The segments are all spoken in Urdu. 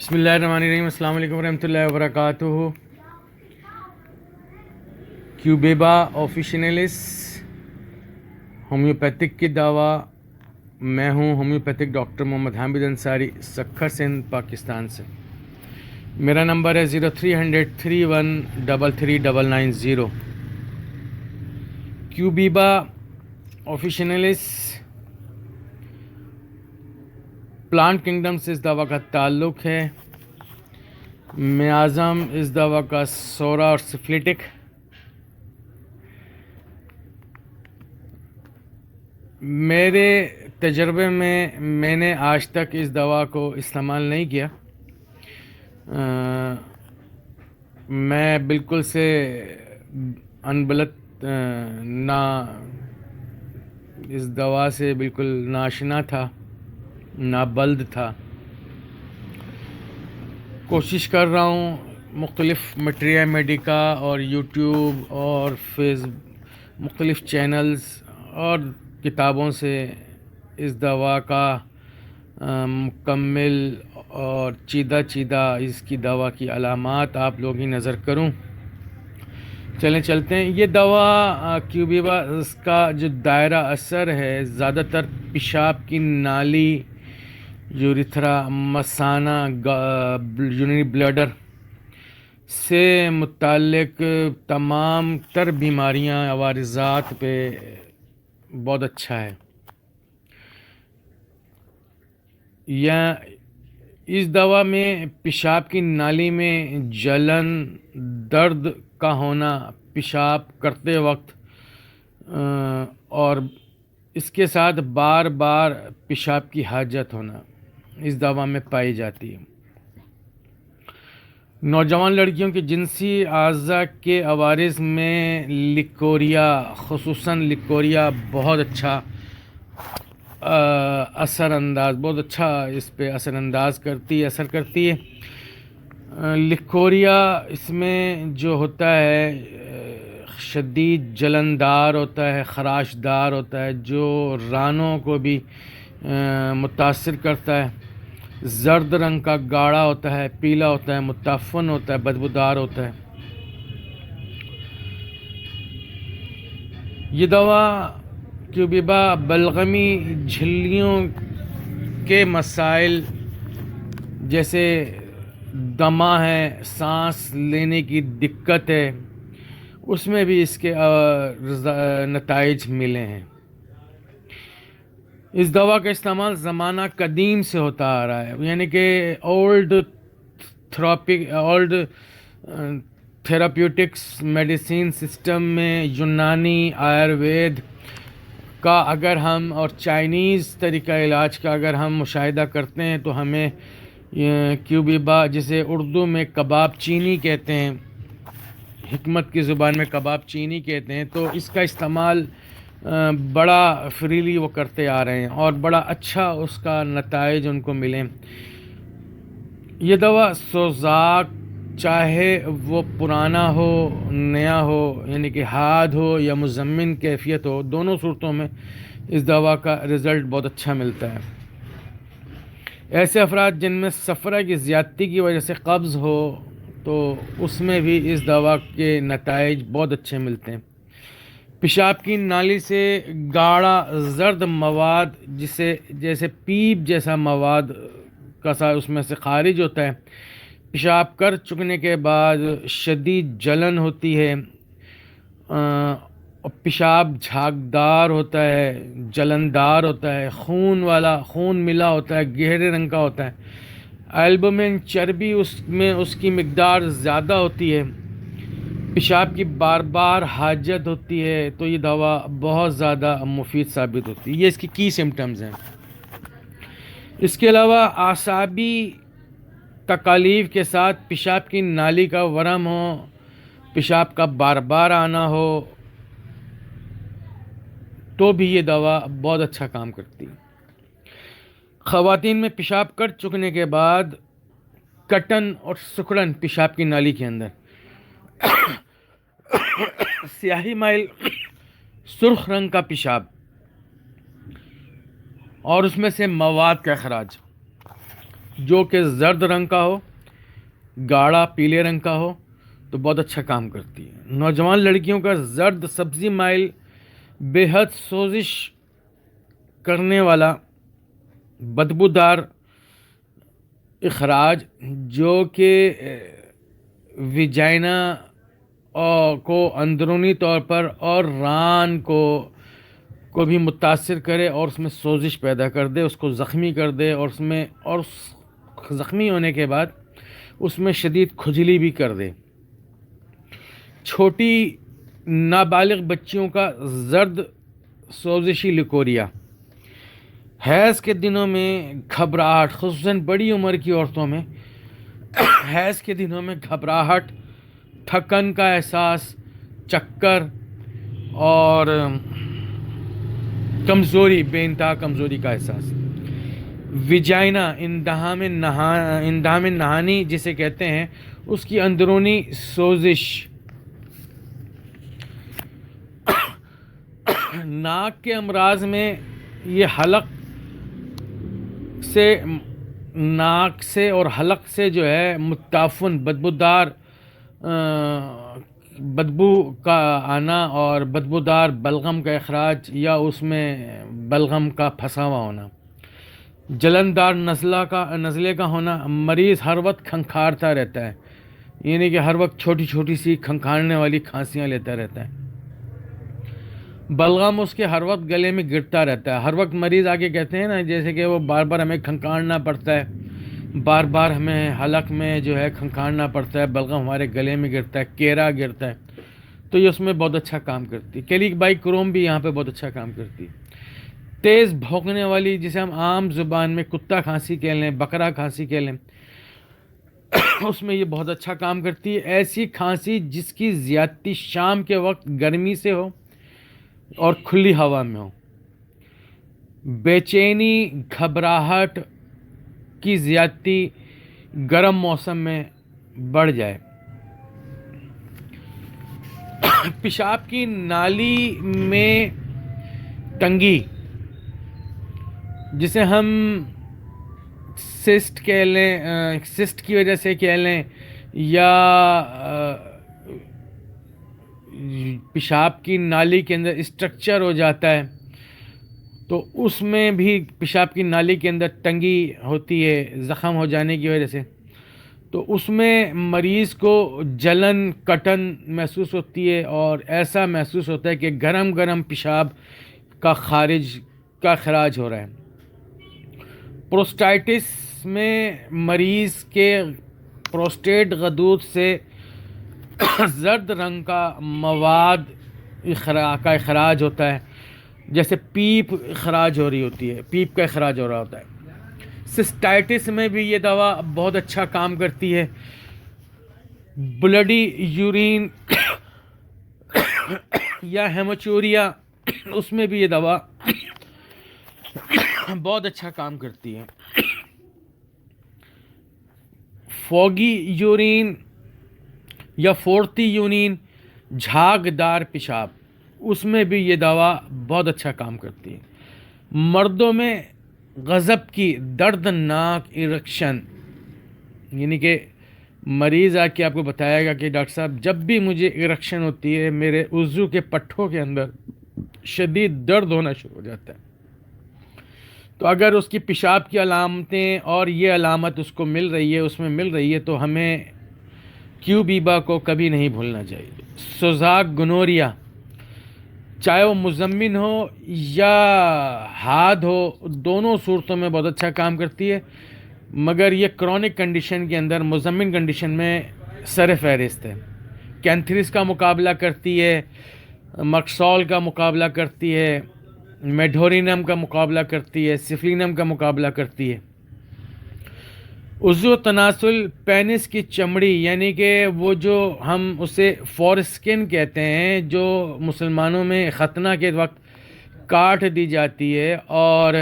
بسم اللہ الرحمن الرحیم. السلام علیکم ورحمۃ اللہ وبرکاتہ. کیوبیبا آفیشنلس ہومیوپیتھک کی دوا. میں ہوں ہومیوپیتھک ڈاکٹر محمد حامد انصاری، سکھر سندھ، پاکستان سے. میرا نمبر ہے 030031339990. کیوبیبا آفیشنلس پلانٹ کنگڈم سے اس دوا کا تعلق ہے. میازم اس دوا کا سورا اور سفلیٹک. میرے تجربے میں نے آج تک اس دوا کو استعمال نہیں کیا. میں بالکل سے انبلت نہ اس دوا سے بالکل ناشنا تھا، نہ بلد تھا. کوشش کر رہا ہوں مختلف مٹریا میڈیکا اور یوٹیوب اور مختلف چینلز اور کتابوں سے اس دوا کا مکمل اور چیدہ اس کی دوا کی علامات آپ لوگ ہی نظر کروں. چلتے ہیں. یہ دوا کیوبیبا، اس کا جو دائرہ اثر ہے زیادہ تر پیشاب کی نالی، یوریتھرا، مثانہ، یورینری بلیڈر سے متعلق تمام تر بیماریاں، عوارضات پہ بہت اچھا ہے. اس دوا میں پیشاب کی نالی میں جلن، درد کا ہونا پیشاب کرتے وقت اور اس کے ساتھ بار بار پیشاب کی حاجت ہونا اس دوا میں پائی جاتی ہے. نوجوان لڑکیوں کے جنسی اعضاء کے عوارض میں لیکوریا، خصوصاً لیکوریا بہت اچھا بہت اچھا اس پہ اثر کرتی ہے. لیکوریا اس میں جو ہوتا ہے شدید جلندار ہوتا ہے، خراشدار ہوتا ہے، جو رانوں کو بھی متاثر کرتا ہے. زرد رنگ کا گاڑھا ہوتا ہے، پیلا ہوتا ہے، متعفن ہوتا ہے، بدبودار ہوتا ہے. یہ دوا کیوبیبا بلغمی جھلیوں کے مسائل جیسے دمہ ہے، سانس لینے کی دقت ہے، اس میں بھی اس کے نتائج ملے ہیں. اس دوا کا استعمال زمانہ قدیم سے ہوتا آ رہا ہے، یعنی کہ اولڈ تھراپیوٹکس میڈیسین سسٹم میں یونانی، آیوروید کا اگر ہم اور چائنیز طریقہ علاج کا اگر ہم مشاہدہ کرتے ہیں تو ہمیں کیوبیبا، جسے اردو میں کباب چینی کہتے ہیں، حکمت کی زبان میں کباب چینی کہتے ہیں، تو اس کا استعمال بڑا فریلی وہ کرتے آ رہے ہیں اور بڑا اچھا اس کا نتائج ان کو ملے. یہ دوا سوزاک، چاہے وہ پرانا ہو، نیا ہو، یعنی کہ حاد ہو یا مزمن کیفیت ہو، دونوں صورتوں میں اس دوا کا رزلٹ بہت اچھا ملتا ہے. ایسے افراد جن میں صفرا کی زیادتی کی وجہ سے قبض ہو تو اس میں بھی اس دوا کے نتائج بہت اچھے ملتے ہیں. پیشاب کی نالی سے گاڑھا زرد مواد جیسے پیپ جیسا مواد کا اس میں سے خارج ہوتا ہے. پیشاب کر چکنے کے بعد شدید جلن ہوتی ہے، اور پیشاب جھاگدار ہوتا ہے، جلندار ہوتا ہے، خون ملا ہوتا ہے، گہرے رنگ کا ہوتا ہے. البومن چربی اس کی مقدار زیادہ ہوتی ہے. پیشاب کی بار بار حاجت ہوتی ہے. تو یہ دوا بہت زیادہ مفید ثابت ہوتی ہے. یہ اس کی سمپٹمز ہیں. اس کے علاوہ اعصابی تکالیف کے ساتھ پیشاب کی نالی کا ورم ہو، پیشاب کا بار بار آنا ہو، تو بھی یہ دوا بہت اچھا کام کرتی ہے. خواتین میں پیشاب کر چکنے کے بعد کٹن اور سکڑن پیشاب کی نالی کے اندر، سیاہی مائل سرخ رنگ کا پیشاب اور اس میں سے مواد کا اخراج، جو کہ زرد رنگ کا ہو، گاڑھا پیلے رنگ کا ہو تو بہت اچھا کام کرتی ہے۔ نوجوان لڑکیوں کا زرد سبزی مائل بے حد سوزش کرنے والا بدبودار اخراج جو کہ ویجائنا کو اندرونی طور پر اور ران کو بھی متاثر کرے اور اس میں سوزش پیدا کر دے، اس کو زخمی کر دے، اور زخمی ہونے کے بعد اس میں شدید کھجلی بھی کر دے۔ چھوٹی نابالغ بچیوں کا زرد سوزشی لکوریا، حیض کے دنوں میں گھبراہٹ، خصوصاً بڑی عمر کی عورتوں میں حیض کے دنوں میں گھبراہٹ، تھکن کا احساس، چکر اور کمزوری، بے انتہا کمزوری کا احساس۔ ویجائنا، اندہا میں نہانی جسے کہتے ہیں، اس کی اندرونی سوزش۔ ناک کے امراض میں یہ ناک سے اور حلق سے جو ہے متعفن بدبودار بدبو کا آنا اور بدبودار بلغم کا اخراج یا اس میں بلغم کا پھنسا ہوا ہونا۔ جلندار نزلے کا ہونا، مریض ہر وقت کھنکھارتا رہتا ہے، یعنی کہ ہر وقت چھوٹی چھوٹی سی کھنکھارنے والی کھانسیاں لیتا رہتا ہے۔ بلغم اس کے ہر وقت گلے میں گرتا رہتا ہے، ہر وقت مریض آگے کہتے ہیں نا جیسے کہ وہ بار بار ہمیں کھنکھارنا پڑتا ہے، بار بار ہمیں حلق میں جو ہے کھنکھارنا پڑتا ہے، بلغم ہمارے گلے میں گرتا ہے، کیرا گرتا ہے، تو یہ اس میں بہت اچھا کام کرتی ہے۔ کیلک بائی کروم بھی یہاں پہ بہت اچھا کام کرتی ہے۔ تیز بھونکنے والی، جسے ہم عام زبان میں کتا کھانسی کہہ لیں، بکرا کھانسی کہہ لیں، اس میں یہ بہت اچھا کام کرتی ہے۔ ایسی کھانسی جس کی زیادتی شام کے وقت گرمی سے ہو اور کھلی ہوا میں ہو، بے چینی، گھبراہٹ کی زیادتی گرم موسم میں بڑھ جائے۔ پیشاب کی نالی میں تنگی، جسے ہم سسٹ کہہ لیں، سسٹ کی وجہ سے کہہ لیں، یا پیشاب کی نالی کے اندر اسٹرکچر ہو جاتا ہے تو اس میں بھی پیشاب کی نالی کے اندر تنگی ہوتی ہے زخم ہو جانے کی وجہ سے، تو اس میں مریض کو جلن، کٹن محسوس ہوتی ہے اور ایسا محسوس ہوتا ہے کہ گرم گرم پیشاب کا خراج ہو رہا ہے۔ پروسٹائٹس میں مریض کے پروسٹیٹ غدود سے زرد رنگ کا مواد کا اخراج ہوتا ہے، جیسے پیپ اخراج ہو رہی ہوتی ہے، پیپ کا اخراج ہو رہا ہوتا ہے۔ سسٹائٹس میں بھی یہ دوا بہت اچھا کام کرتی ہے۔ بلڈی یورین یا ہیموچوریا، اس میں بھی یہ دوا بہت اچھا کام کرتی ہے۔ فوگی یورین یا فورتی یورین، جھاگدار پیشاب، اس میں بھی یہ دوا بہت اچھا کام کرتی ہے۔ مردوں میں غضب کی دردناک ایرکشن، یعنی کہ مریض آ کے آپ کو بتائے گا کہ ڈاکٹر صاحب جب بھی مجھے ایرکشن ہوتی ہے میرے عضو کے پٹھوں کے اندر شدید درد ہونا شروع ہو جاتا ہے، تو اگر اس کی پیشاب کی علامتیں اور یہ علامت اس کو مل رہی ہے، اس میں مل رہی ہے، تو ہمیں کیوبیبا کو کبھی نہیں بھولنا چاہیے۔ سوزاک گنوریا، چاہے وہ مزمن ہو یا ہاتھ ہو، دونوں صورتوں میں بہت اچھا کام کرتی ہے، مگر یہ کرونک کنڈیشن کے اندر مزمن کنڈیشن میں سر فہرست ہے۔ کینتھریس کا مقابلہ کرتی ہے، مکسول کا مقابلہ کرتی ہے، میڈورینم کا مقابلہ کرتی ہے، سفلینم کا مقابلہ کرتی ہے۔ عضو تناسل، پینس کی چمڑی، یعنی کہ وہ جو ہم اسے فور اسکن کہتے ہیں، جو مسلمانوں میں ختنہ کے وقت کاٹ دی جاتی ہے اور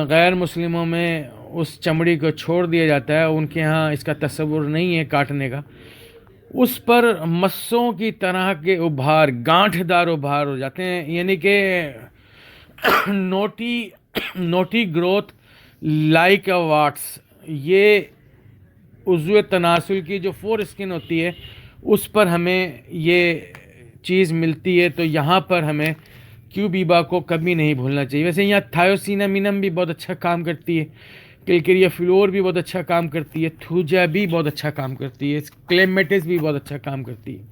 غیر مسلموں میں اس چمڑی کو چھوڑ دیا جاتا ہے، ان کے ہاں اس کا تصور نہیں ہے کاٹنے کا، اس پر مسوں کی طرح کے ابھار، گانٹھ دار ابھار ہو جاتے ہیں، یعنی کہ naughty growth like a what's, یہ عضو تناسل کی جو فور اسکن ہوتی ہے اس پر ہمیں یہ چیز ملتی ہے، تو یہاں پر ہمیں کیوبیبا کو کبھی نہیں بھولنا چاہیے۔ ویسے یہاں تھائوسینامینم بھی بہت اچھا کام کرتی ہے، کلکریا فلور بھی بہت اچھا کام کرتی ہے، تھوجا بھی بہت اچھا کام کرتی ہے، کلیمیٹس بھی بہت اچھا کام کرتی ہے۔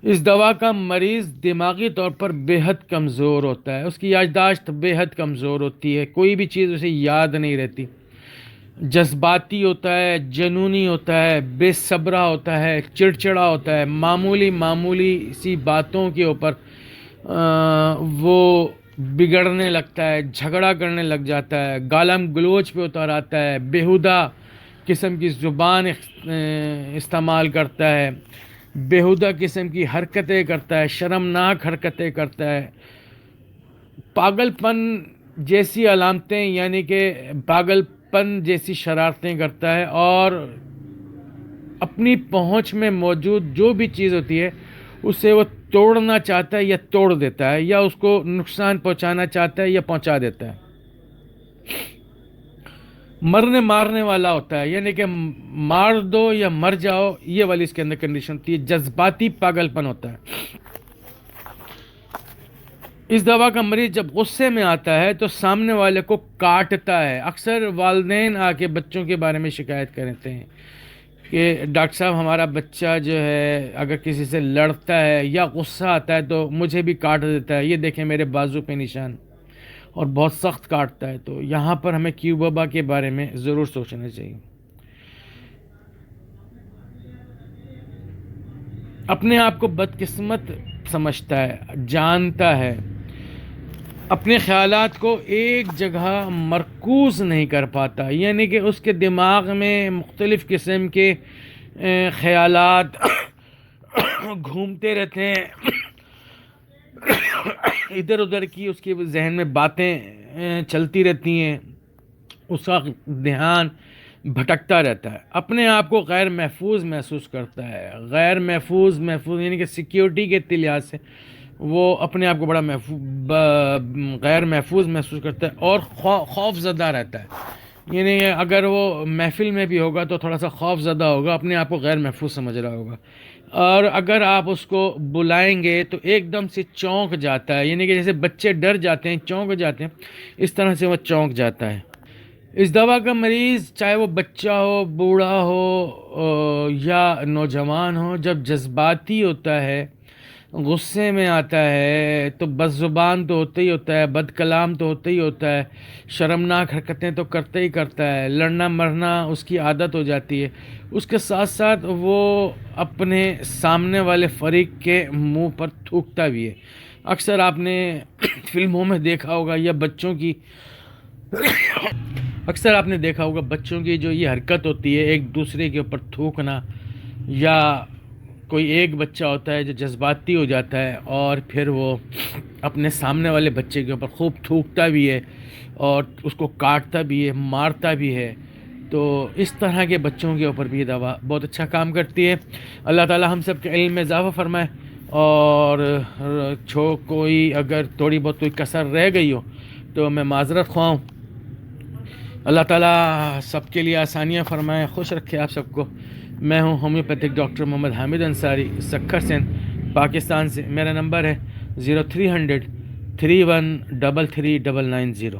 اس دوا کا مریض دماغی طور پر بے حد کمزور ہوتا ہے، اس کی یادداشت بے حد کمزور ہوتی ہے، کوئی بھی چیز اسے یاد نہیں رہتی، جذباتی ہوتا ہے، جنونی ہوتا ہے، بے صبرا ہوتا ہے، چڑچڑا ہوتا ہے، معمولی سی باتوں کے اوپر وہ بگڑنے لگتا ہے، جھگڑا کرنے لگ جاتا ہے، گالم گلوچ پہ اتر آتا ہے، بیہودہ قسم کی زبان استعمال کرتا ہے، بیہودہ قسم کی حرکتیں کرتا ہے، شرمناک حرکتیں کرتا ہے، پاگل پن جیسی علامتیں یعنی کہ پاگل پن جیسی شرارتیں کرتا ہے، اور اپنی پہنچ میں موجود جو بھی چیز ہوتی ہے اسے وہ توڑنا چاہتا ہے یا توڑ دیتا ہے، یا اس کو نقصان پہنچانا چاہتا ہے یا پہنچا دیتا ہے۔ مرنے مارنے والا ہوتا ہے، یعنی کہ مار دو یا مر جاؤ، یہ والی اس کے اندر کنڈیشن ہوتی ہے۔ جذباتی پاگل پن ہوتا ہے۔ اس دوا کا مریض جب غصے میں آتا ہے تو سامنے والے کو کاٹتا ہے۔ اکثر والدین آ کے بچوں کے بارے میں شکایت کرتے ہیں کہ ڈاکٹر صاحب ہمارا بچہ جو ہے اگر کسی سے لڑتا ہے یا غصہ آتا ہے تو مجھے بھی کاٹ دیتا ہے، یہ دیکھیں میرے بازو پہ نشان، اور بہت سخت کاٹتا ہے۔ تو یہاں پر ہمیں کیوبیبا کے بارے میں ضرور سوچنا چاہیے۔ اپنے آپ کو بدقسمت سمجھتا ہے، جانتا ہے، اپنے خیالات کو ایک جگہ مرکوز نہیں کر پاتا، یعنی کہ اس کے دماغ میں مختلف قسم کے خیالات گھومتے رہتے ہیں، ادھر ادھر کی اس کے ذہن میں باتیں چلتی رہتی ہیں، اس کا دھیان بھٹکتا رہتا ہے، اپنے آپ کو غیر محفوظ محسوس کرتا ہے۔ غیر محفوظ یعنی کہ سیکیورٹی کے لحاظ سے وہ اپنے آپ کو بڑا غیر محفوظ محسوس کرتا ہے، اور خوف زدہ رہتا ہے، یعنی اگر وہ محفل میں بھی ہوگا تو تھوڑا سا خوف زدہ ہوگا، اپنے آپ کو غیر محفوظ سمجھ رہا ہوگا، اور اگر آپ اس کو بلائیں گے تو ایک دم سے چونک جاتا ہے، یعنی کہ جیسے بچے ڈر جاتے ہیں، چونک جاتے ہیں، اس طرح سے وہ چونک جاتا ہے۔ اس دوا کا مریض چاہے وہ بچہ ہو، بوڑھا ہو یا نوجوان ہو، جب جذباتی ہوتا ہے، غصے میں آتا ہے تو بد زبان تو ہوتا ہی ہوتا ہے، بد کلام تو ہوتا ہی ہوتا ہے، شرمناک حرکتیں تو کرتا ہی کرتا ہے، لڑنا مرنا اس کی عادت ہو جاتی ہے، اس کے ساتھ ساتھ وہ اپنے سامنے والے فریق کے منہ پر تھوکتا بھی ہے۔ اکثر آپ نے فلموں میں دیکھا ہوگا یا اکثر آپ نے دیکھا ہوگا بچوں کی جو یہ حرکت ہوتی ہے ایک دوسرے کے اوپر تھوکنا، یا کوئی ایک بچہ ہوتا ہے جو جذباتی ہو جاتا ہے اور پھر وہ اپنے سامنے والے بچے کے اوپر خوب تھوکتا بھی ہے اور اس کو کاٹتا بھی ہے، مارتا بھی ہے۔ تو اس طرح کے بچوں کے اوپر بھی یہ دوا بہت اچھا کام کرتی ہے۔ اللہ تعالی ہم سب کے علم میں اضافہ فرمائے، اور کوئی اگر تھوڑی بہت کوئی کسر رہ گئی ہو تو میں معذرت خواہ ہوں۔ اللہ تعالیٰ سب کے لیے آسانیاں فرمائے، خوش رکھے آپ سب کو۔ میں ہوں ہومیوپیتھک ڈاکٹر محمد حامد انصاری، سکھر سندھ، پاکستان سے۔ میرا نمبر ہے 0300 3133 990۔